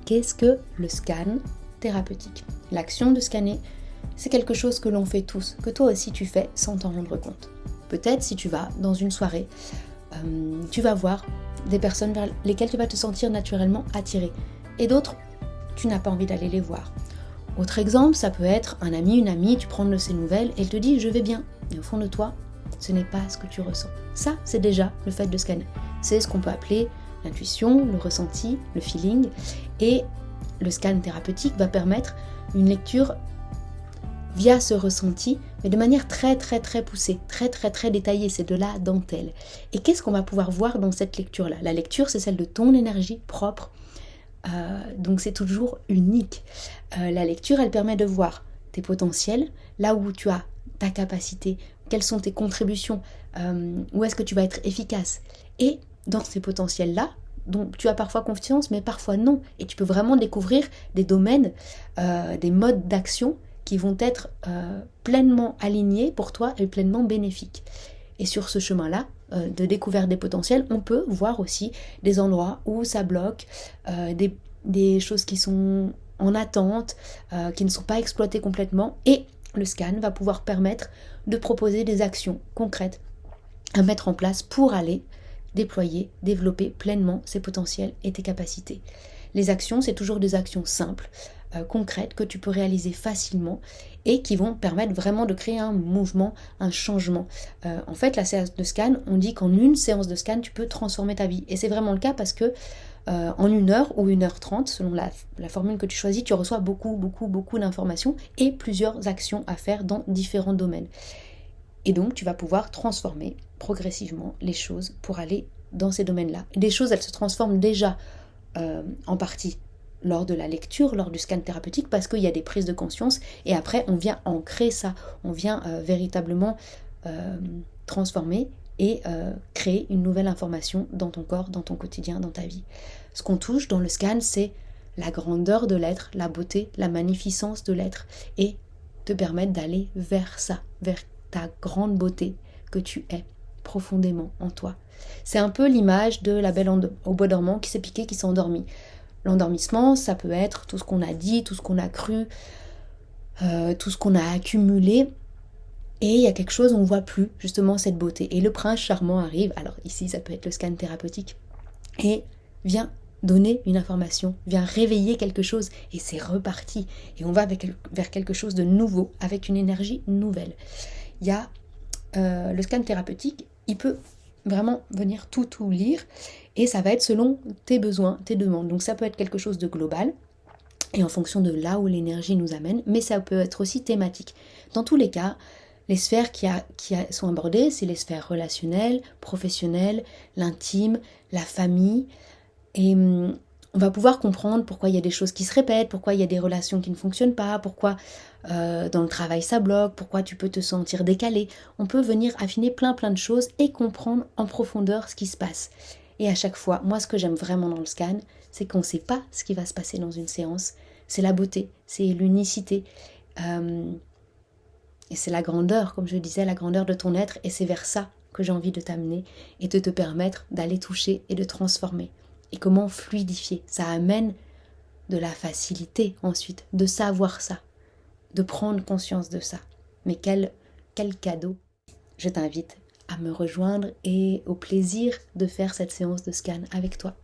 Qu'est-ce que le scan thérapeutique? L'action de scanner, c'est quelque chose que l'on fait tous, que toi aussi tu fais sans t'en rendre compte. Peut-être si tu vas dans une soirée, tu vas voir des personnes vers lesquelles tu vas te sentir naturellement attiré, et d'autres, tu n'as pas envie d'aller les voir. Autre exemple, ça peut être un ami, une amie, tu prends de ses nouvelles et elle te dit « je vais bien ». Et au fond de toi, ce n'est pas ce que tu ressens. Ça, c'est déjà le fait de scanner. C'est ce qu'on peut appeler l'intuition, le ressenti, le feeling. Et le scan thérapeutique va permettre une lecture via ce ressenti, mais de manière très poussée, très détaillée, c'est de la dentelle. Et qu'est-ce qu'on va pouvoir voir dans cette lecture-là? La lecture, c'est celle de ton énergie propre, donc c'est toujours unique. La lecture, elle permet de voir tes potentiels, là où tu as ta capacité, quelles sont tes contributions, où est-ce que tu vas être efficace. Et dans ces potentiels-là, dont tu as parfois confiance, mais parfois non. Et tu peux vraiment découvrir des domaines, des modes d'action qui vont être pleinement alignés pour toi et pleinement bénéfiques. Et sur ce chemin-là, de découverte des potentiels, on peut voir aussi des endroits où ça bloque, des choses qui sont en attente, qui ne sont pas exploitées complètement. Et le scan va pouvoir permettre de proposer des actions concrètes à mettre en place pour aller déployer, développer pleinement ses potentiels et tes capacités. Les actions, c'est toujours des actions simples, concrètes, que tu peux réaliser facilement et qui vont permettre vraiment de créer un mouvement, un changement. En fait, la séance de scan, on dit qu'en une séance de scan, tu peux transformer ta vie. Et c'est vraiment le cas parce que en 1 heure ou 1h30, selon la formule que tu choisis, tu reçois beaucoup d'informations et plusieurs actions à faire dans différents domaines. Et donc, tu vas pouvoir transformer progressivement les choses pour aller dans ces domaines-là. Des choses, elles se transforment déjà en partie lors de la lecture, lors du scan thérapeutique, parce qu'il y a des prises de conscience, et après, on vient ancrer ça, on vient véritablement transformer et créer une nouvelle information dans ton corps, dans ton quotidien, dans ta vie. Ce qu'on touche dans le scan, c'est la grandeur de l'être, la beauté, la magnificence de l'être, et te permettre d'aller vers ça, vers ta grande beauté que tu es profondément en toi. C'est un peu l'image de la belle au bois dormant qui s'est piquée, qui s'est endormie. L'endormissement, ça peut être tout ce qu'on a dit, tout ce qu'on a cru, tout ce qu'on a accumulé, et il y a quelque chose, on ne voit plus justement cette beauté. Et le prince charmant arrive, alors ici ça peut être le scan thérapeutique, et vient donner une information, vient réveiller quelque chose, et c'est reparti. Et on va vers quelque chose de nouveau, avec une énergie nouvelle. Il y a le scan thérapeutique, il peut vraiment venir tout lire, et ça va être selon tes besoins, tes demandes. Donc ça peut être quelque chose de global, et en fonction de là où l'énergie nous amène, mais ça peut être aussi thématique. Dans tous les cas, les sphères qui sont abordées, c'est les sphères relationnelles, professionnelles, l'intime, la famille, et on va pouvoir comprendre pourquoi il y a des choses qui se répètent, pourquoi il y a des relations qui ne fonctionnent pas, pourquoi dans le travail ça bloque, pourquoi tu peux te sentir décalé. On peut venir affiner plein de choses et comprendre en profondeur ce qui se passe. Et à chaque fois, moi ce que j'aime vraiment dans le scan, c'est qu'on ne sait pas ce qui va se passer dans une séance. C'est la beauté, c'est l'unicité. Et c'est la grandeur, comme je disais, la grandeur de ton être. Et c'est vers ça que j'ai envie de t'amener et de te permettre d'aller toucher et de transformer. Et comment fluidifier. Ça amène de la facilité ensuite, de savoir ça, de prendre conscience de ça. Mais quel cadeau. Je t'invite à me rejoindre et au plaisir de faire cette séance de scan avec toi.